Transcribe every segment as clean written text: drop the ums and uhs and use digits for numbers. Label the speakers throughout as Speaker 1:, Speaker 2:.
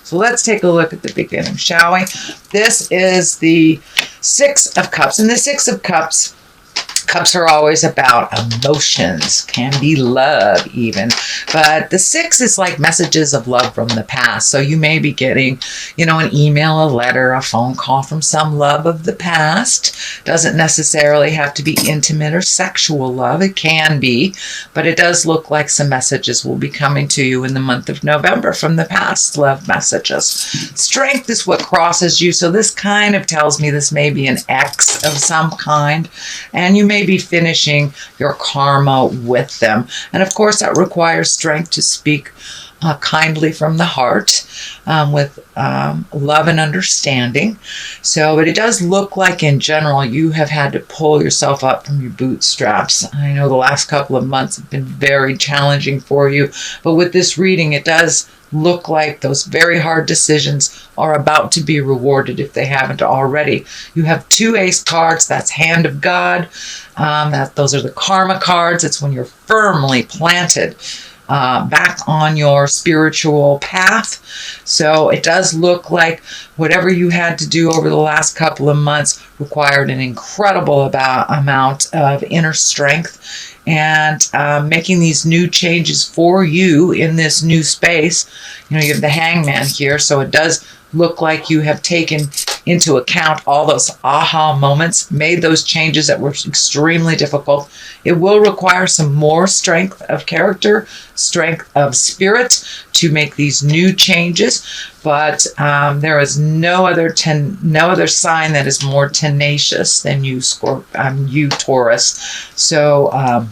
Speaker 1: So let's take a look at the beginning, shall we? This is the Six of Cups. And the Six of Cups are always about emotions, can be love even. But the six is like messages of love from the past. So you may be getting, an email, a letter, a phone call from some love of the past. Doesn't necessarily have to be intimate or sexual love. It can be, but it does look like some messages will be coming to you in the month of November from the past love messages. Strength is what crosses you. So this kind of tells me this may be an ex of some kind, and you may be finishing your karma with them. And of course, that requires strength to speak kindly from the heart with love and understanding. But it does look like in general you have had to pull yourself up from your bootstraps. I know the last couple of months have been very challenging for you, but with this reading, it does look like those very hard decisions are about to be rewarded if they haven't already. You have 2 ace cards. That's hand of God. Those are the karma cards. It's when you're firmly planted back on your spiritual path. So it does look like whatever you had to do over the last couple of months required an incredible amount of inner strength. And making these new changes for you in this new space. You have the Hangman here, so it does look like you have taken into account all those aha moments, made those changes that were extremely difficult. It will require some more strength of character, strength of spirit to make these new changes, but there is no other sign that is more tenacious than you, Taurus. So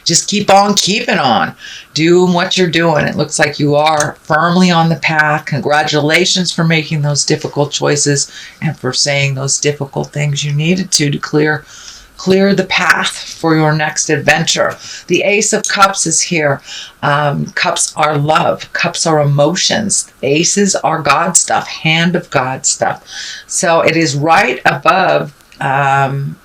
Speaker 1: just keep on keeping on, doing what you're doing. It looks like you are firmly on the path. Congratulations for making those difficult choices and for saying those difficult things you needed to clear the path for your next adventure. The Ace of Cups is here. Cups are love. Cups are emotions. Aces are God stuff, hand of God stuff. So it is right above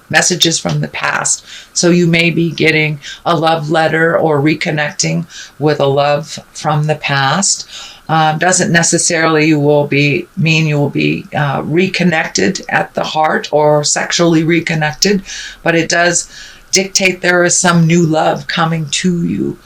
Speaker 1: messages from the past. So you may be getting a love letter or reconnecting with a love from the past. Doesn't necessarily mean you will be reconnected at the heart or sexually reconnected, but it does dictate there is some new love coming to you,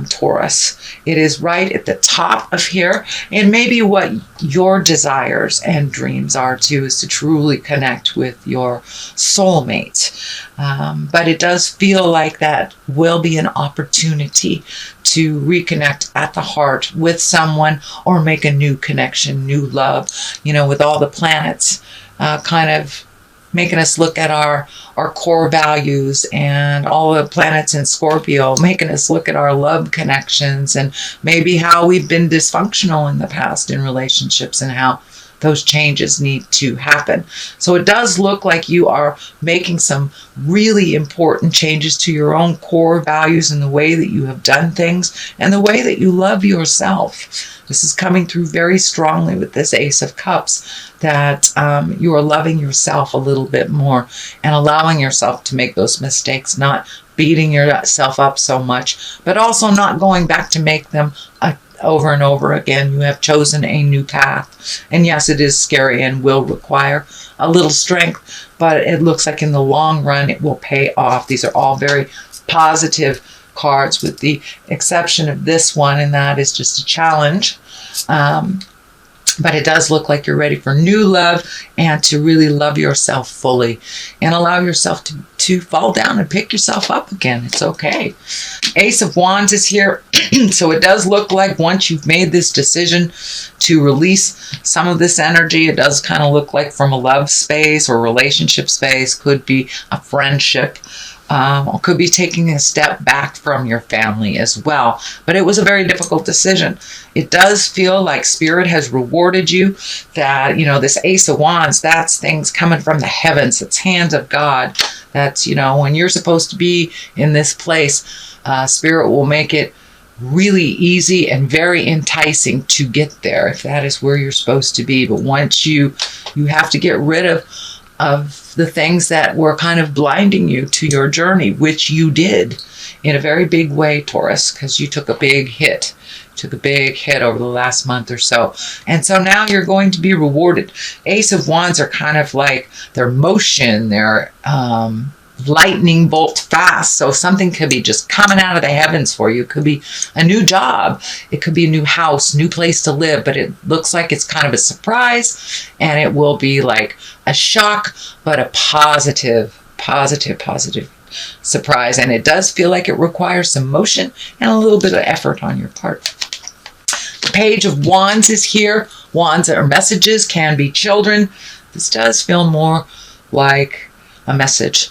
Speaker 1: Taurus. It is right at the top of here, and maybe what your desires and dreams are too is to truly connect with your soulmate. But it does feel like that will be an opportunity to reconnect at the heart with someone or make a new connection, new love, with all the planets kind of making us look at our core values, and all the planets in Scorpio making us look at our love connections and maybe how we've been dysfunctional in the past in relationships and how those changes need to happen. So it does look like you are making some really important changes to your own core values and the way that you have done things and the way that you love yourself. This is coming through very strongly with this Ace of Cups, that you are loving yourself a little bit more and allowing yourself to make those mistakes, not beating yourself up so much, but also not going back to make them over and over again. You have chosen a new path. And yes, it is scary and will require a little strength, but it looks like in the long run it will pay off. These are all very positive cards, with the exception of this one, and that is just a challenge. But it does look like you're ready for new love and to really love yourself fully and allow yourself to fall down and pick yourself up again. It's okay. Ace of Wands is here. So it does look like once you've made this decision to release some of this energy, it does kind of look like from a love space or relationship space, could be a friendship. Or could be taking a step back from your family as well. But it was a very difficult decision. It does feel like Spirit has rewarded you, that, this Ace of Wands, that's things coming from the heavens. It's hands of God. That's, when you're supposed to be in this place, Spirit will make it really easy and very enticing to get there if that is where you're supposed to be. But once you have to get rid of the things that were kind of blinding you to your journey, which you did in a very big way, Taurus, because you took a big hit. took a big hit over the last month or so. And so now you're going to be rewarded. Ace of Wands are kind of like their motion, their lightning bolt fast. So something could be just coming out of the heavens for you. It could be a new job. It could be a new house, new place to live, but it looks like it's kind of a surprise, and it will be like a shock, but a positive surprise. And it does feel like it requires some motion and a little bit of effort on your part. The Page of Wands is here. Wands are messages, can be children. This does feel more like a message.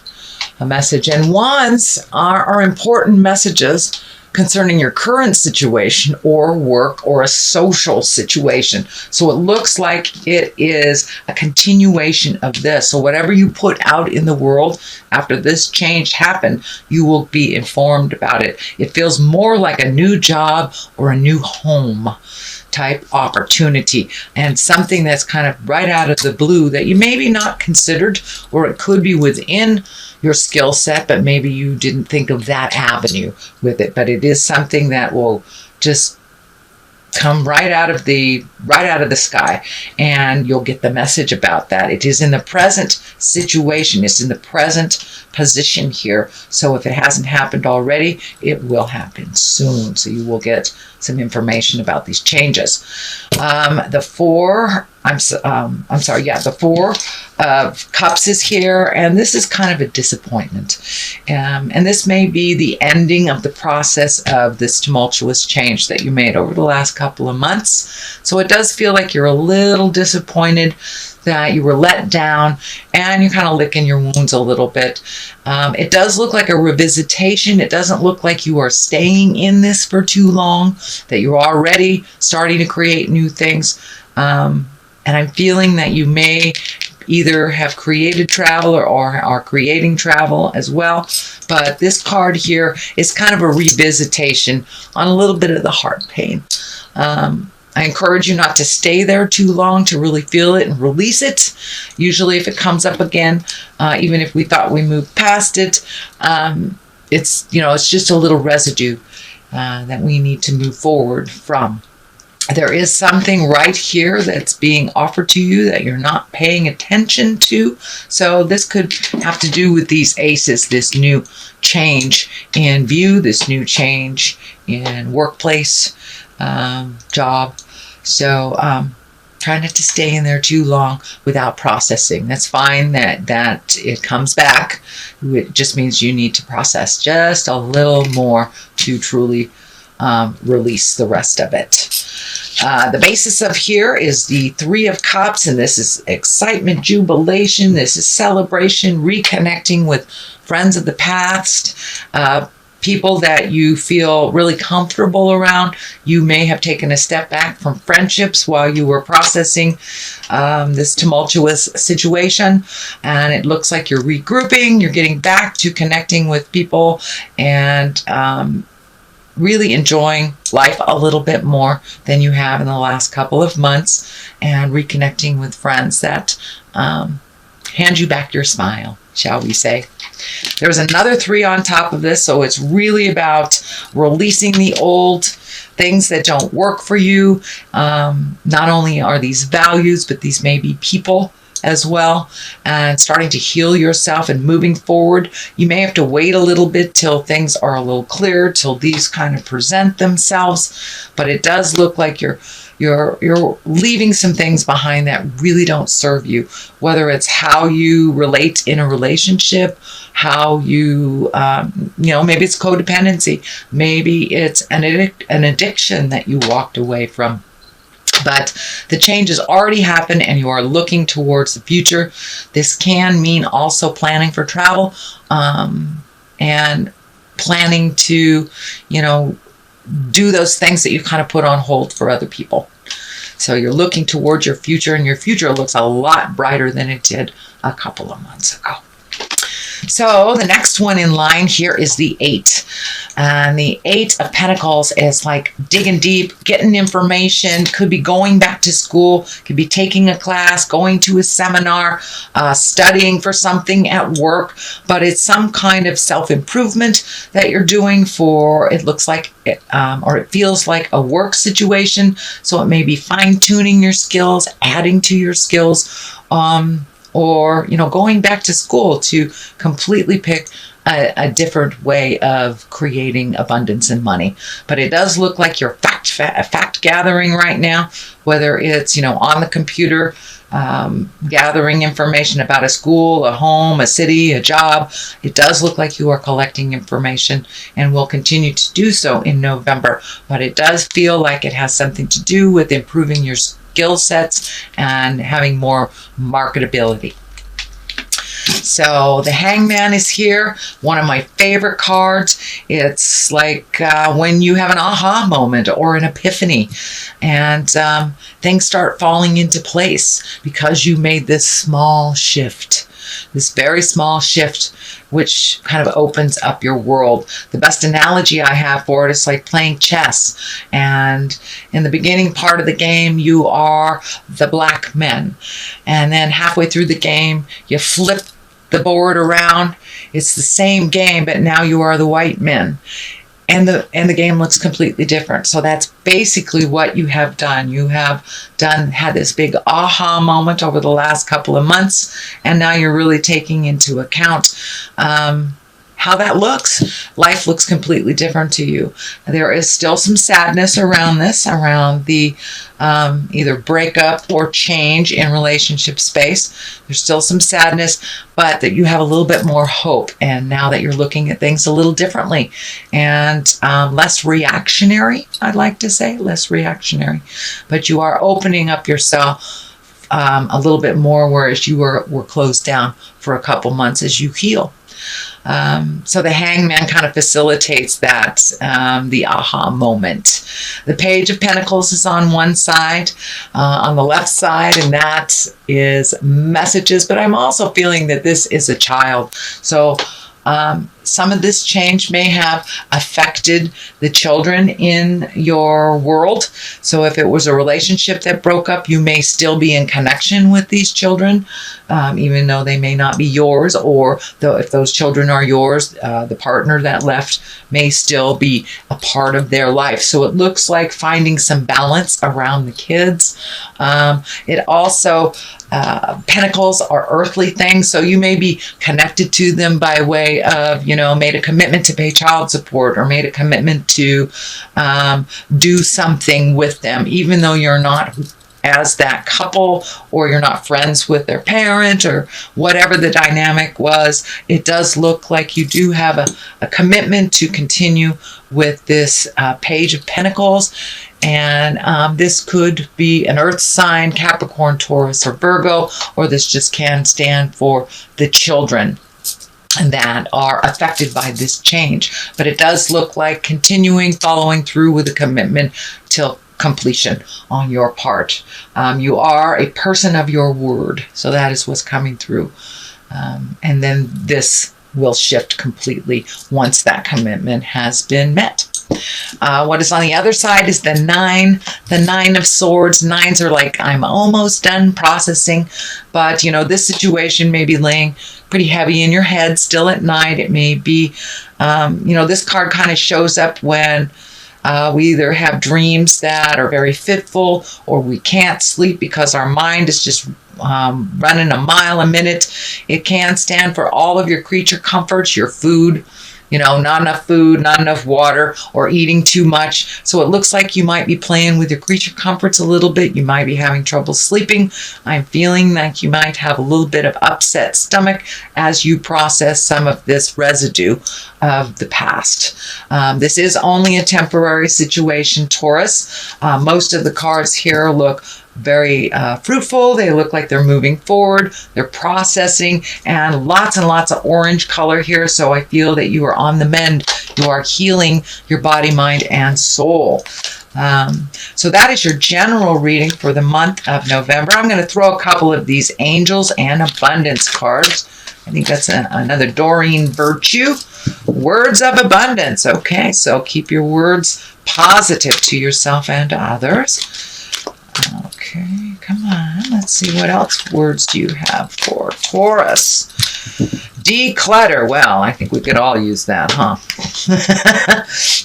Speaker 1: And wands are important messages concerning your current situation or work or a social situation. So it looks like it is a continuation of this. So whatever you put out in the world after this change happened, you will be informed about it. It feels more like a new job or a new home type opportunity, and something that's kind of right out of the blue that you maybe not considered, or it could be within your skill set, but maybe you didn't think of that avenue with it. But it is something that will just come right out of the sky, and you'll get the message about that. It is in the present situation. It's in the present position here. So if it hasn't happened already, it will happen soon. So you will get some information about these changes. The Four of Cups is here, and this is kind of a disappointment. And this may be the ending of the process of this tumultuous change that you made over the last couple of months. So it does feel like you're a little disappointed that you were let down, and you're kind of licking your wounds a little bit. It does look like a revisitation. It doesn't look like you are staying in this for too long, that you're already starting to create new things. And I'm feeling that you may either have created travel or are creating travel as well. But this card here is kind of a revisitation on a little bit of the heart pain. I encourage you not to stay there too long, to really feel it and release it. Usually if it comes up again, even if we thought we moved past it, it's just a little residue that we need to move forward from. There is something right here that's being offered to you that you're not paying attention to. So this could have to do with these aces, this new change in view, this new change in workplace, job. So try not to stay in there too long without processing. That's fine that it comes back. It just means you need to process just a little more to truly release the rest of it. The basis of here is the Three of Cups, and this is excitement, jubilation. This is celebration, reconnecting with friends of the past, people that you feel really comfortable around. You may have taken a step back from friendships while you were processing this tumultuous situation, and it looks like you're regrouping, you're getting back to connecting with people, and really enjoying life a little bit more than you have in the last couple of months, and reconnecting with friends that hand you back your smile, shall we say. There's another 3 on top of this, so it's really about releasing the old things that don't work for you. Not only are these values, but these may be people as well, and starting to heal yourself and moving forward. You may have to wait a little bit till things are a little clearer, till these kind of present themselves, but it does look like you're leaving some things behind that really don't serve you, whether it's how you relate in a relationship, how you maybe it's codependency, maybe it's an addiction that you walked away from. But the change has already happened, and you are looking towards the future. This can mean also planning for travel, and planning to, do those things that you kind of put on hold for other people. So you're looking towards your future, and your future looks a lot brighter than it did a couple of months ago. So the next one in line here is the 8 And the Eight of Pentacles is like digging deep, getting information, could be going back to school, could be taking a class, going to a seminar, studying for something at work, but it's some kind of self-improvement that you're doing for, it looks like, or it feels like a work situation. So it may be fine-tuning your skills, adding to your skills, or, you know, going back to school to completely pick a different way of creating abundance and money. But it does look like you're fact gathering right now, whether it's, you know, on the computer, gathering information about a school, a home, a city, a job. It does look like you are collecting information and will continue to do so in November. But it does feel like it has something to do with improving your skill sets and having more marketability. So the Hangman is here, one of my favorite cards. It's like when you have an aha moment or an epiphany, and things start falling into place because you made this small shift, this very small shift, which kind of opens up your world. The best analogy I have for it is like playing chess. And in the beginning part of the game, you are the black men. And then halfway through the game, you flip the board around. It's the same game, but now you are the white men. And the game looks completely different. So that's basically what you have done. You have had this big aha moment over the last couple of months, and now you're really taking into account how that looks. Life looks completely different to you. There is still some sadness around this, around the either breakup or change in relationship space. There's still some sadness, but that you have a little bit more hope. And now that you're looking at things a little differently and less reactionary, I'd like to say, less reactionary. But you are opening up yourself a little bit more, whereas you were closed down for a couple months as you heal. So the Hangman kind of facilitates that, the aha moment. The Page of Pentacles is on one side, on the left side, and that is messages. But I'm also feeling that this is a child. So some of this change may have affected the children in your world. So if it was a relationship that broke up, you may still be in connection with these children, even though they may not be yours, or though if those children are yours, the partner that left may still be a part of their life. So it looks like finding some balance around the kids. It also, pentacles are earthly things, so you may be connected to them by way of, you know, made a commitment to pay child support or made a commitment to do something with them, even though you're not as that couple, or you're not friends with their parent, or whatever the dynamic was. It does look like you do have a commitment to continue with this Page of Pentacles. And this could be an earth sign, Capricorn, Taurus, or Virgo, or this just can stand for the children that are affected by this change. But it does look like continuing, following through with a commitment till completion on your part. You are a person of your word. So that is what's coming through. And then this will shift completely once that commitment has been met. What is on the other side is the Nine of Swords. Nines are like, I'm almost done processing, but you know, this situation may be laying pretty heavy in your head still at night. It may be, you know, this card kind of shows up when we either have dreams that are very fitful, or we can't sleep because our mind is just running a mile a minute. It can stand for all of your creature comforts, your food, you know, not enough food, not enough water, or eating too much. So it looks like you might be playing with your creature comforts a little bit. You might be having trouble sleeping. I'm feeling like you might have a little bit of upset stomach as you process some of this residue of the past. This is only a temporary situation, Taurus. Most of the cards here look very fruitful. They look like they're moving forward, they're processing, and lots of orange color here. So I feel that you are on the mend. You are healing your body, mind, and soul. So that is your general reading for the month of November. I'm going to throw a couple of these angels and abundance cards. I think that's another Doreen Virtue. Words of abundance. Okay, so keep your words positive to yourself and to others. Okay, come on. Let's see, what else words do you have for Taurus? Declutter. Well, I think we could all use that, huh?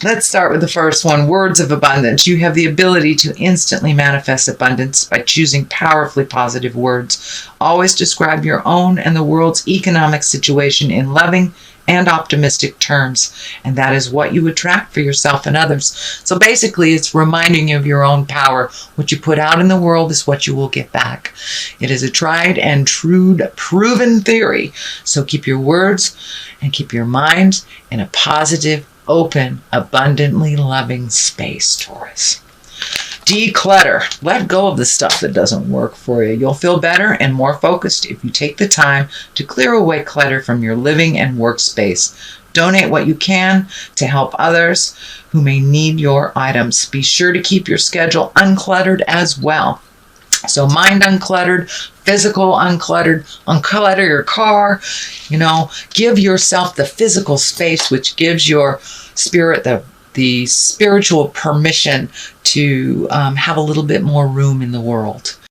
Speaker 1: Let's start with the first one. Words of abundance. You have the ability to instantly manifest abundance by choosing powerfully positive words. Always describe your own and the world's economic situation in loving and optimistic terms, and that is what you attract for yourself and others. So basically, it's reminding you of your own power. What you put out in the world is what you will get back. It is a tried and true proven theory. So keep your words and keep your mind in a positive, open, abundantly loving space, Taurus. Declutter. Let go of the stuff that doesn't work for you. You'll feel better and more focused if you take the time to clear away clutter from your living and workspace. Donate what you can to help others who may need your items. Be sure to keep your schedule uncluttered as well. So mind uncluttered, physical uncluttered, unclutter your car, give yourself the physical space, which gives your spirit the spiritual permission to have a little bit more room in the world.